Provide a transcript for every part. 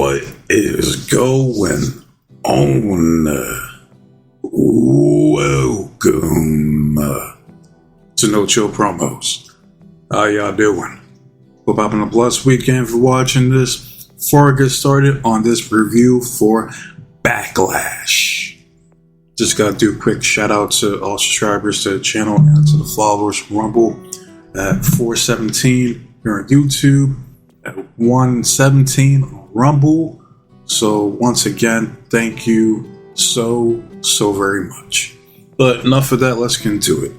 What is going on? Welcome to No Chill Promos. How y'all doing? Hope having a blessed weekend for watching this. Before I get started on this review for Backlash, just gotta do a quick shout out to all subscribers to the channel and to the followers from Rumble at 417 here on YouTube, at 117 on Rumble. So once again, thank you so very much. But enough of that, let's get into it.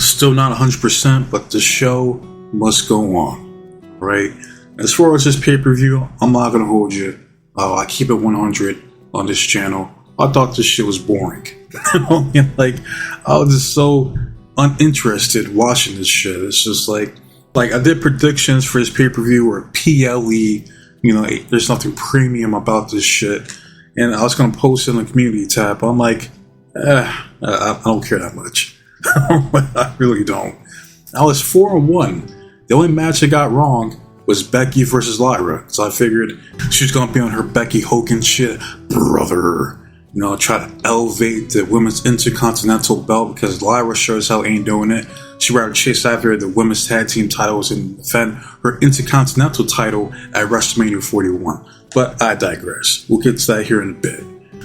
Still not 100%, but the show must go on, right? As far as this pay-per-view, I'm not gonna hold you. I keep it 100 on this channel. I thought this shit was boring. Like, I was just so uninterested watching this shit. It's just like I did predictions for this pay-per-view or PLE. There's nothing premium about this shit. And I was gonna post it in the community tab. I'm like, I don't care that much. I really don't. I was 4-1. The only match I got wrong was Becky versus Lyra. So I figured she was gonna be on her Becky Hogan shit, brother. Try to elevate the women's intercontinental belt because Lyra sure as hell ain't doing it. She'd rather chase after the women's tag team titles and defend her intercontinental title at WrestleMania 41. But I digress. We'll get to that here in a bit.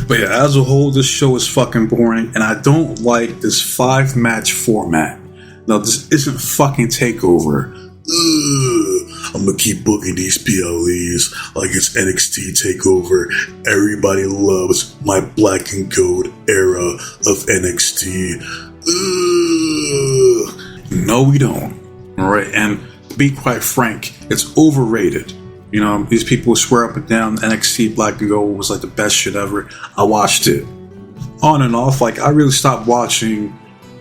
But yeah, as a whole, this show is fucking boring, and I don't like this 5-match format. Now, this isn't fucking TakeOver. I'm gonna keep booking these PLEs like it's NXT TakeOver. Everybody loves my black and gold era of NXT. No, we don't. Alright, and to be quite frank, it's overrated. These people swear up and down NXT Black and Gold was like the best shit ever. I watched it on and off. Like, I really stopped watching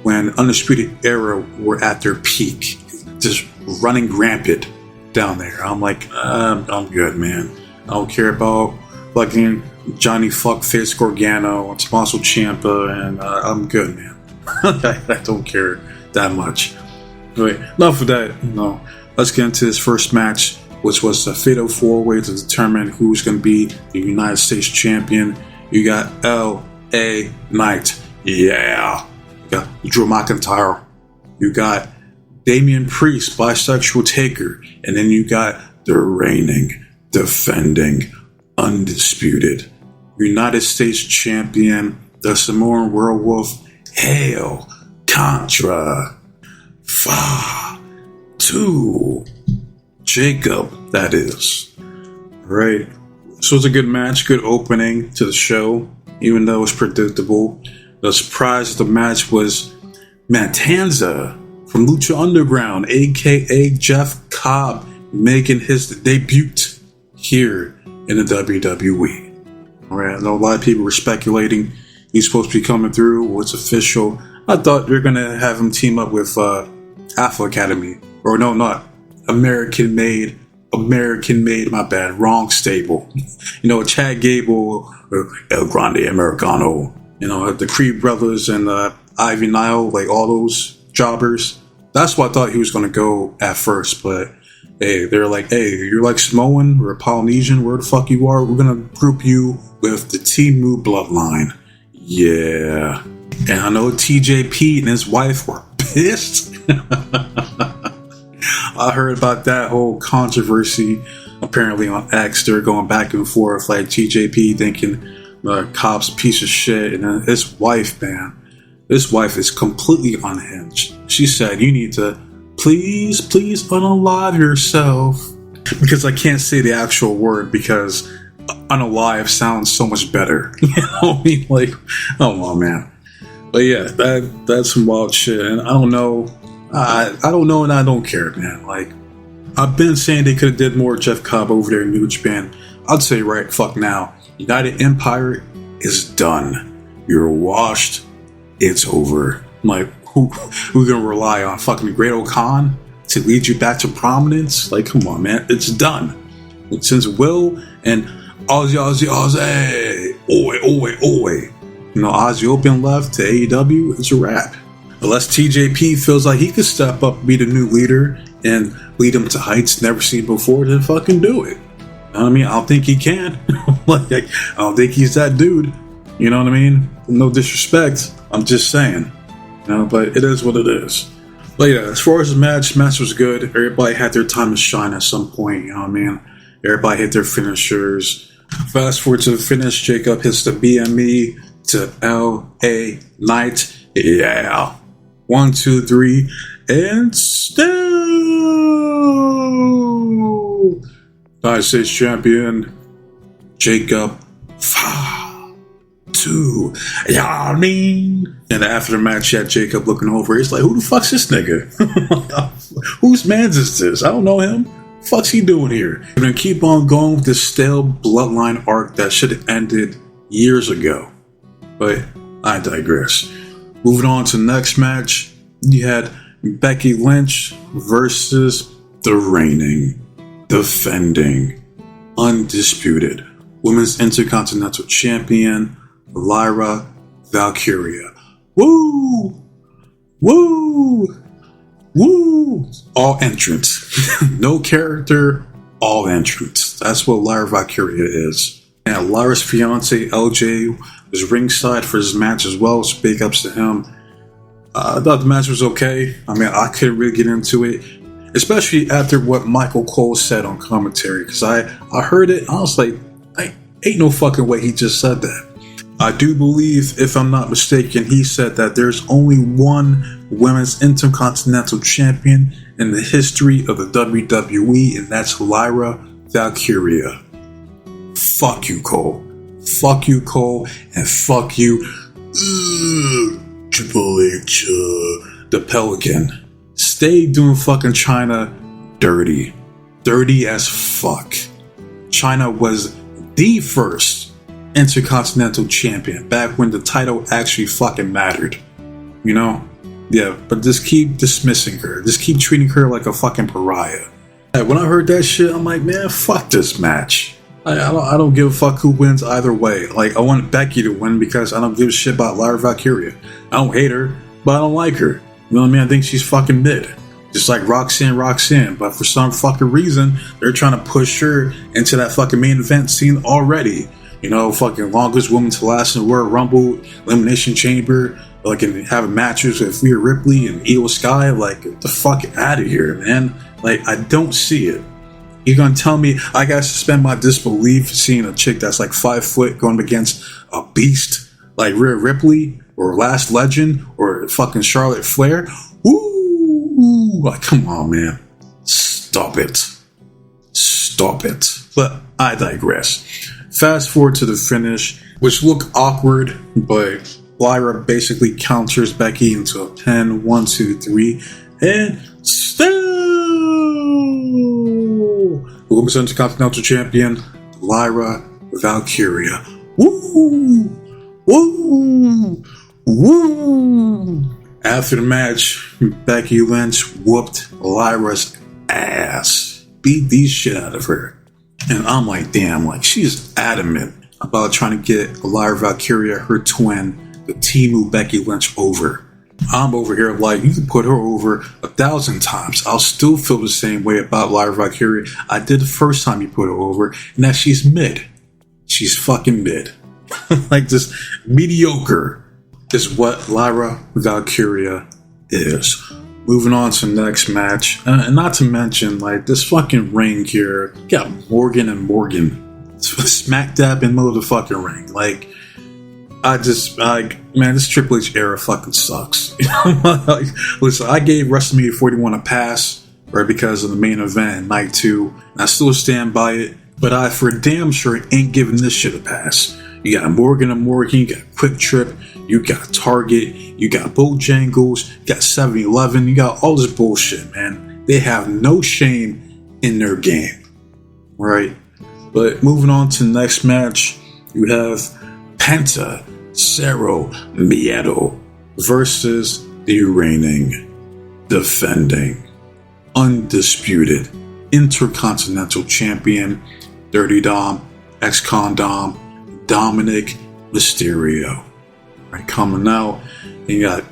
when Undisputed Era were at their peak, just running rampant down there. I'm like, I'm good, man. I don't care about fucking Johnny Fuckface Gargano and Tommaso Ciampa, and I'm good, man. I don't care that much. Anyway, enough of that. Let's get into this first match, which was a fatal 4-way to determine who's going to be the United States champion. You got L.A. Knight. Yeah. You got Drew McIntyre. You got Damian Priest, bisexual Taker. And then you got the reigning, defending, undisputed United States champion, the Samoan Werewolf, Hail Contra Fatu. Jacob, that is. Right. So it's a good match, good opening to the show, even though it was predictable. The surprise of the match was Matanza from Lucha Underground, aka Jeff Cobb, making his debut here in the WWE. Alright, I know a lot of people were speculating he's supposed to be coming through, what's official. I thought they were going to have him team up with Alpha Academy. Or no, not American made, my bad, wrong stable. Chad Gable, or El Grande Americano, the Creed brothers and Ivy Nile, like all those jobbers. That's what I thought he was going to go at first, but hey, they're like, hey, you're like Samoan or Polynesian, where the fuck you are, we're going to group you with the Timu bloodline. Yeah. And I know TJP and his wife were pissed. I heard about that whole controversy apparently on X. They're going back and forth, like TJP thinking Cobb's a piece of shit, and then his wife, man, this wife is completely unhinged. She said, you need to please unalive yourself, because I can't say the actual word because unalive sounds so much better. Like, oh man. But yeah, that's some wild shit, and I don't know. I don't know, and I don't care, man. Like, I've been saying they could have did more Jeff Cobb over there in New Japan. I'd say right fuck now, United Empire is done. You're washed. It's over. I'm like, who gonna rely on fucking Great O'Khan to lead you back to prominence? Like, come on, man, it's done. Since Will and Ozzy, Ozzy Open left to AEW, it's a wrap. Unless TJP feels like he could step up, be the new leader, and lead him to heights never seen before, then fucking do it. I mean, I don't think he can. Like, I don't think he's that dude. You know what I mean? No disrespect. I'm just saying. You know, but it is what it is. But yeah, as far as the match was good. Everybody had their time to shine at some point. You know what I mean? Everybody hit their finishers. Fast forward to the finish. Jacob hits the BME to LA Knight. Yeah. 1, 2, 3. And still United States champion Jacob 2. Yeah, I mean. And after the match, you had Jacob looking over. He's like, who the fuck's this nigga? Whose man's is this? I don't know him. Fuck's he doing here? We're gonna keep on going with this stale bloodline arc that should have ended years ago. But I digress. Moving on to the next match, you had Becky Lynch versus the reigning, defending, undisputed Women's Intercontinental Champion, Lyra Valkyria. Woo! Woo! Woo! All entrance. No character, all entrance. That's what Lyra Valkyria is. And Lyra's fiance, LJ, was ringside for his match as well, so big ups to him. I thought the match was okay. I mean, I couldn't really get into it, especially after what Michael Cole said on commentary, because I heard it, I was like, ain't no fucking way he just said that. I do believe, if I'm not mistaken, he said that there's only one Women's Intercontinental Champion in the history of the WWE, and that's Lyra Valkyria. Fuck you, Cole. Fuck you, Cole, and fuck you, Triple H, the Pelican. Stay doing fucking China dirty. Dirty as fuck. China was the first Intercontinental Champion back when the title actually fucking mattered. You know? Yeah, but just keep dismissing her. Just keep treating her like a fucking pariah. When I heard that shit, I'm like, man, fuck this match. I don't give a fuck who wins either way. Like, I want Becky to win because I don't give a shit about Lyra Valkyria. I don't hate her, but I don't like her. You know what I mean? I think she's fucking mid. Just like Roxanne. But for some fucking reason, they're trying to push her into that fucking main event scene already. You know, fucking longest woman to last in the Royal Rumble, Elimination Chamber, like, and having matches with Rhea Ripley and Io Sky. Like, get the fuck out of here, man. Like, I don't see it. You're gonna tell me I gotta suspend my disbelief seeing a chick that's like 5 foot going against a beast like Rhea Ripley or Last Legend or fucking Charlotte Flair? Ooh, like, come on, man. Stop it. Stop it. But I digress. Fast forward to the finish, which looked awkward, but Lyra basically counters Becky into a pin. 1, 2, 3, and still Women's Intercontinental Champion Lyra Valkyria. Woo! Woo! Woo! After the match, Becky Lynch whooped Lyra's ass, beat the shit out of her. And I'm like, damn, like, she's adamant about trying to get Lyra Valkyria, her twin, the Timu Becky Lynch, over. I'm over here like, you can put her over 1,000 times. I'll still feel the same way about Lyra Valkyria I did the first time you put her over, and that she's mid. She's fucking mid. Like, just mediocre is what Lyra Valkyria is. Moving on to the next match, and not to mention, like, this fucking ring here, you got Morgan and Morgan smack dab in the middle of the fucking ring. Like, man, this Triple H era fucking sucks. Like, listen, I gave WrestleMania 41 a pass, right, because of the main event in night 2, and I still stand by it, but I for damn sure ain't giving this shit a pass. You got Morgan and Morgan, you got Quick Trip, you got Target, you got Bojangles, you got 7-Eleven, you got all this bullshit, man. They have no shame in their game, right? But moving on to the next match, you have Penta Cerro Miedo versus the reigning, defending, undisputed Intercontinental Champion, Dirty Dom, ex-Con Dom, Dominic Mysterio. Right, coming out, you got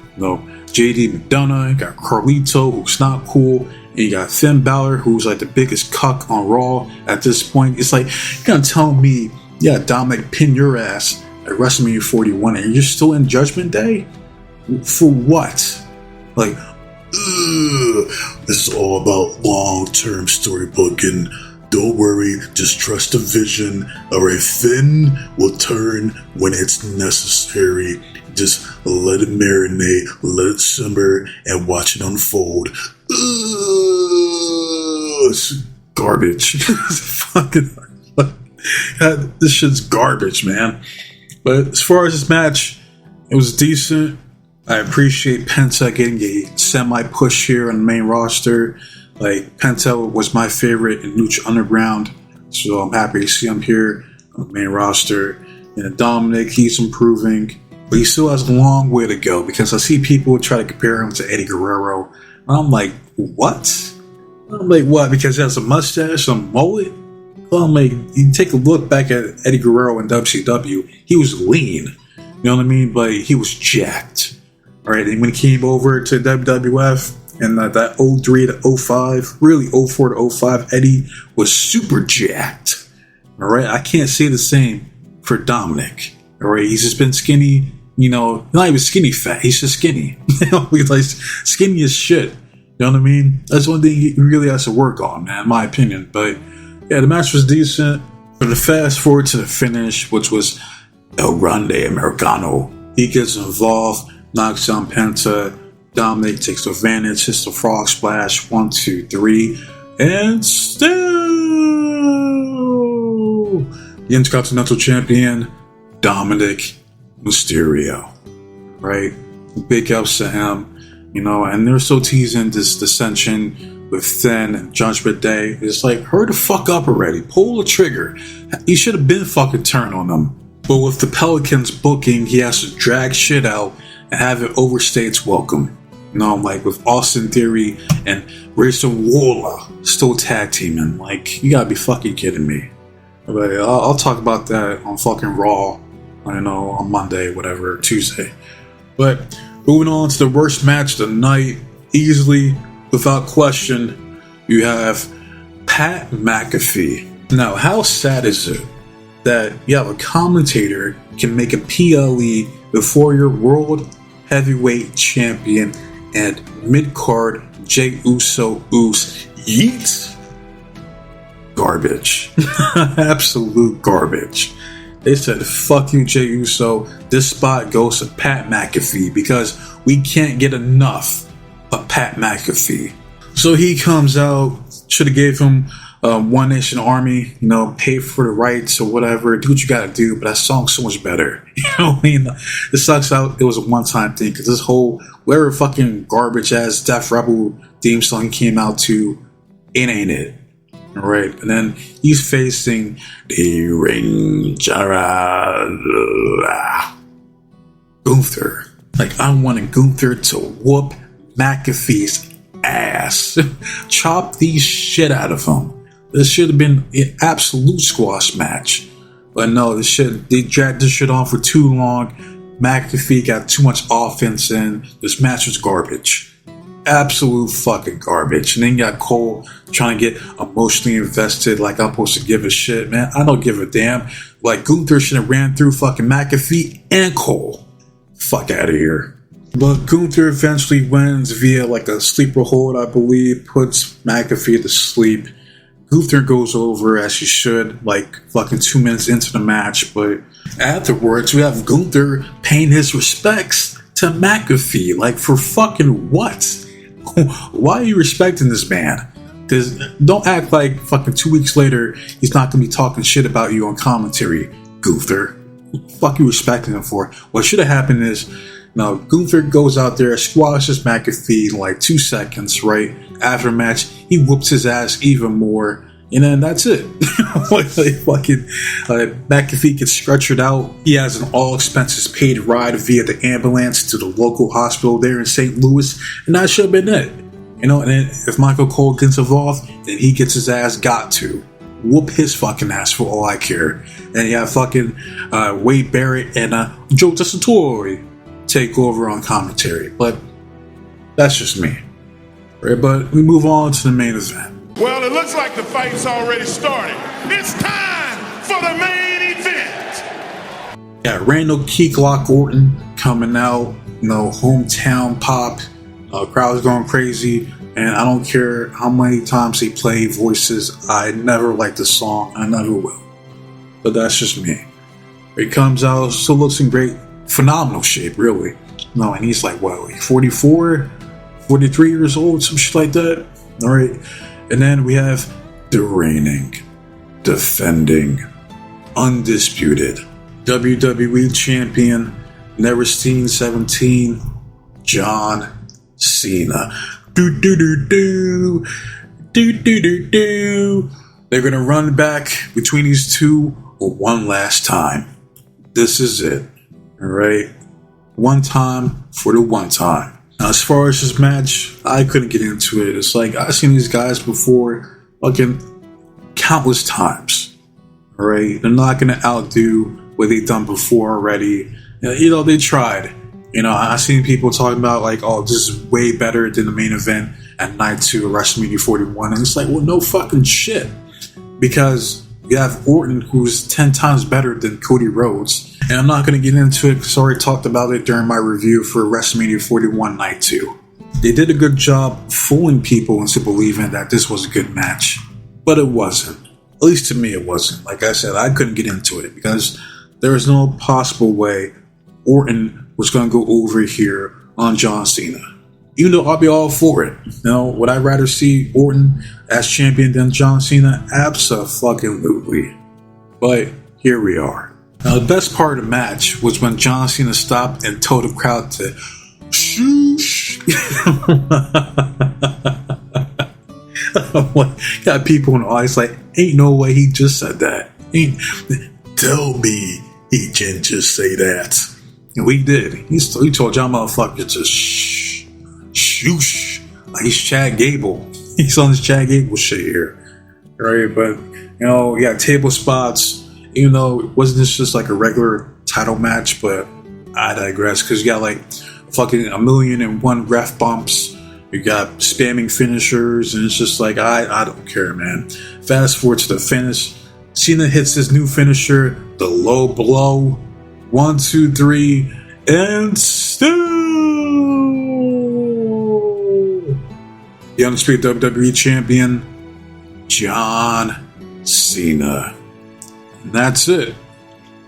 JD McDonough, you got Carlito, who's not cool, and you got Finn Balor, who's like the biggest cuck on Raw at this point. It's like, you're gonna tell me, yeah, Dominic pin your ass at WrestleMania 41 and you're still in Judgment Day? For what? Like, it's all about long-term storybooking. Don't worry, just trust the vision. Alright, Finn will turn when it's necessary. Just let it marinate, let it simmer, and watch it unfold. It's garbage. This shit's garbage, man. But as far as this match, it was decent. I appreciate Penta getting a semi-push here on the main roster. Like, Penta was my favorite in Lucha Underground, so I'm happy to see him here on the main roster. And Dominic, he's improving, but he still has a long way to go, because I see people try to compare him to Eddie Guerrero, and I'm like, what? I'm like, what? Because he has a mustache, a mullet? I'm like, you take a look back at Eddie Guerrero in WCW, he was lean, you know what I mean? But he was jacked. Alright, and when he came over to WWF, and that 03 to 05, really 04 to 05, Eddie was super jacked. Alright, I can't say the same for Dominic. Alright, he's just been skinny, you know, not even skinny fat, he's just skinny. He's like skinny as shit. You know what I mean? That's one thing he really has to work on, man, in my opinion. But yeah, the match was decent. But the fast forward to the finish, which was El Grande Americano. He gets involved, knocks down Penta. Dominic takes advantage, hits the frog splash, 1, 2, 3, and still the Intercontinental Champion, Dominic Mysterio. Right? Big ups to him, you know, and they're still teasing this dissension with Finn and Judgment Day. It's like, hurry the fuck up already. Pull the trigger. You should have been fucking turned on them. But with the Pelicans booking, he has to drag shit out and have it overstay its welcome. You know, like with Austin Theory and Grayson Waller still tag teaming. Like, you gotta be fucking kidding me. But I'll talk about that on fucking Raw, I know, on Monday, whatever, Tuesday. But moving on to the worst match of the night, easily, without question, you have Pat McAfee. Now, how sad is it that you have a commentator can make a PLE before your world heavyweight champion and mid-card Jey Uso yeet? Garbage. Absolute garbage. They said, fuck you, Jey Uso. This spot goes to Pat McAfee because we can't get enough of Pat McAfee. So he comes out, should have gave him One Nation Army, you know, pay for the rights or whatever, do what you gotta do, but that song's so much better. You know what I mean? It sucks out, it was a one-time thing, because this whole, whatever fucking garbage-ass Def Rebel theme song came out to, it ain't it. Alright, and then he's facing the Ring General Gunther. Like, I wanted Gunther to whoop McAfee's ass. Chop the shit out of him. This should have been an absolute squash match. But no, they dragged this shit on for too long. McAfee got too much offense in. This match was garbage. Absolute fucking garbage. And then you got Cole trying to get emotionally invested like I'm supposed to give a shit, man. I don't give a damn. Like, Gunther should have ran through fucking McAfee and Cole. Fuck out of here. But Gunther eventually wins via like a sleeper hold, I believe, puts McAfee to sleep. Gunther goes over as he should, like fucking 2 minutes into the match, but afterwards we have Gunther paying his respects to McAfee. Like, for fucking what? Why are you respecting this man? Because don't act like fucking 2 weeks later he's not going to be talking shit about you on commentary, Gunther. What the fuck you respecting him for? What should have happened is, now, Gunther goes out there, squashes McAfee in like 2 seconds, right? After a match, he whoops his ass even more, and then that's it. Like fucking McAfee gets stretchered out. He has an all expenses paid ride via the ambulance to the local hospital there in St. Louis, and that should have been it. You know, and then if Michael Cole gets involved, then he gets his ass got to. Whoop his fucking ass for all I care. And you have fucking Wade Barrett and Joe Tessitore take over on commentary. But That's just me. Right, but we move on to the main event. Well, it looks like the fight's already started. It's time for the main event. Yeah, Randall Key Glock Orton coming out, hometown pop, crowd's going crazy, and I don't care how many times they play voices, I never liked the song, I never will. But that's just me. He comes out, still looks in great, phenomenal shape, really. And he's like, 44, 43 years old, some shit like that. All right. And then we have the reigning, defending, undisputed WWE champion, never seen 17, John Cena. They're gonna run back between these two one last time. This is it. All right. One time for the one time. Now, as far as this match, I couldn't get into it. It's like, I've seen these guys before, fucking countless times. All right, they're not gonna outdo what they've done before already. They tried. I've seen people talking about like, oh, this is way better than the main event at night 2 of WrestleMania 41, and it's like, well, no fucking shit, because you have Orton, who's 10 times better than Cody Rhodes. And I'm not going to get into it because I already talked about it during my review for WrestleMania 41 Night 2. They did a good job fooling people into believing that this was a good match. But it wasn't. At least to me it wasn't. Like I said, I couldn't get into it because there was no possible way Orton was going to go over here on John Cena. Even though I'll be all for it. Would I rather see Orton as champion than John Cena? Abso-fucking-lutely. But here we are. Now, the best part of the match was when John Cena stopped and told the crowd to shoosh. Got people in the audience like, ain't no way he just said that. Tell me he didn't just say that. And we did. He told y'all motherfuckers to shoosh. Like he's Chad Gable. He's on this Chad Gable shit here. Right? But, you got table spots. Even though it wasn't just like a regular title match, but I digress, because you got like fucking 1,000,001 ref bumps, you got spamming finishers, and it's just like, I don't care, man. Fast forward to the finish. Cena hits his new finisher, the low blow. 1, 2, 3, and still the undisputed WWE champion, John Cena. And that's it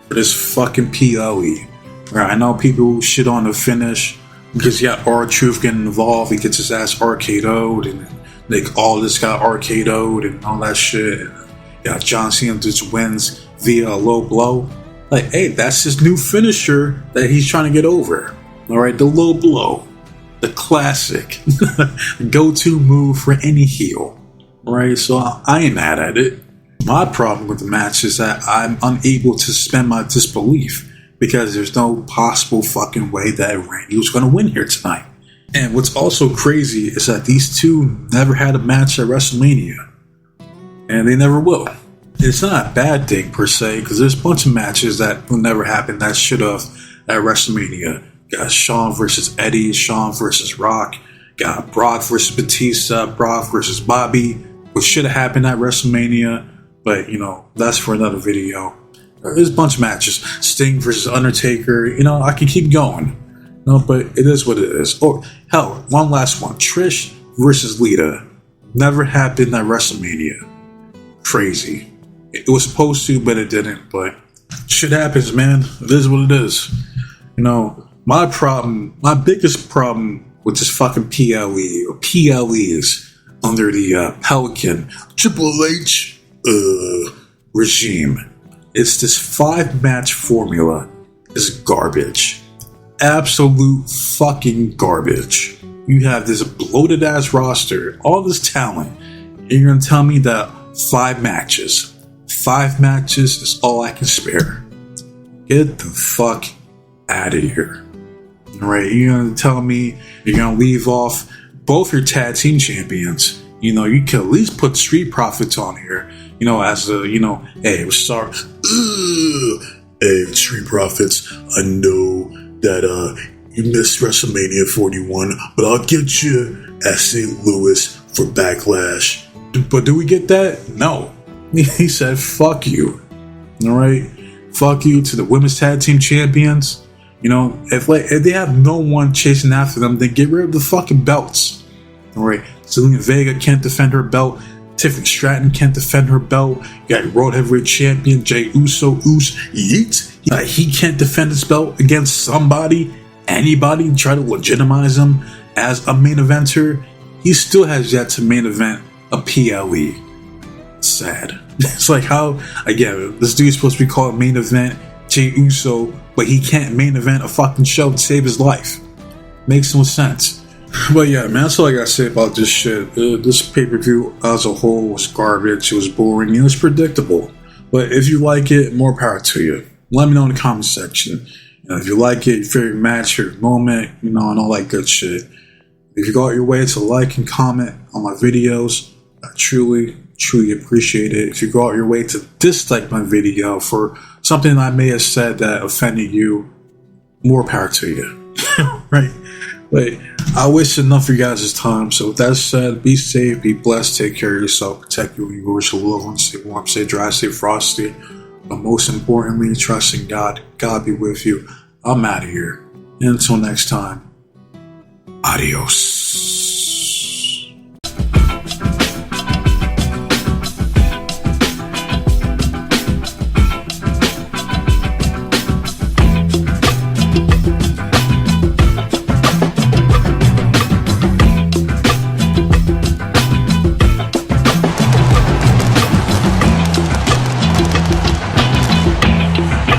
for this fucking PLE. Right, I know people shit on the finish because you got R-Truth getting involved. He gets his ass RKO'd, and like all this got RKO'd and all that shit. And you got John Cena just wins via a low blow. Like, hey, that's his new finisher that he's trying to get over. All right, the low blow, the classic go-to move for any heel. All right, so I ain't mad at it. My problem with the match is that I'm unable to suspend my disbelief because there's no possible fucking way that Randy was going to win here tonight. And what's also crazy is that these two never had a match at WrestleMania. And they never will. It's not a bad thing per se, because there's a bunch of matches that will never happen that should have at WrestleMania. Got Shawn versus Eddie, Shawn versus Rock. Got Brock versus Batista, Brock versus Bobby, which should have happened at WrestleMania. But, that's for another video. There's a bunch of matches. Sting versus Undertaker. I can keep going. But it is what it is. Or, hell, one last one. Trish versus Lita. Never happened at WrestleMania. Crazy. It was supposed to, but it didn't. But shit happens, man. It is what it is. My biggest problem with this fucking PLE, or PLEs, under the Pelican Triple H regime. It's this 5-match formula is garbage. Absolute fucking garbage. You have this bloated ass roster, all this talent, and you're gonna tell me that 5 matches is all I can spare. Get the fuck out of here. Alright, you're gonna tell me you're gonna leave off both your tag team champions. You can at least put Street Profits on here. As a, hey, we're sorry. Hey, Street Profits, I know that you missed WrestleMania 41, but I'll get you at St. Louis for Backlash. But do we get that? No. He said, fuck you. Alright? Fuck you to the women's tag team champions. You know, if they have no one chasing after them, then get rid of the fucking belts. Alright? Zelina Vega can't defend her belt. Tiffany Stratton can't defend her belt. You got World Heavyweight Champion Jey Uso, Yeet. He can't defend his belt against somebody, anybody, try to legitimize him as a main eventer. He still has yet to main event a PLE. Sad. It's like how, again, this dude's supposed to be called main event Jey Uso, but he can't main event a fucking show to save his life. Makes no sense. But yeah, man, that's all I gotta say about this shit. This pay-per-view as a whole was garbage. It was boring. It was predictable. But if you like it, more power to you. Let me know in the comment section. If you like it, your favorite match, favorite moment, you know, and all that good shit. If you go out your way to like and comment on my videos, I truly appreciate it. If you go out your way to dislike my video for something I may have said that offended you, more power to you. Right? But I wasted enough of you guys' time. So with that said, be safe, be blessed, take care of yourself, protect you and yours, your loved ones, stay warm, stay dry, stay frosty. But most importantly, trust in God. God be with you. I'm out of here. And until next time, adios.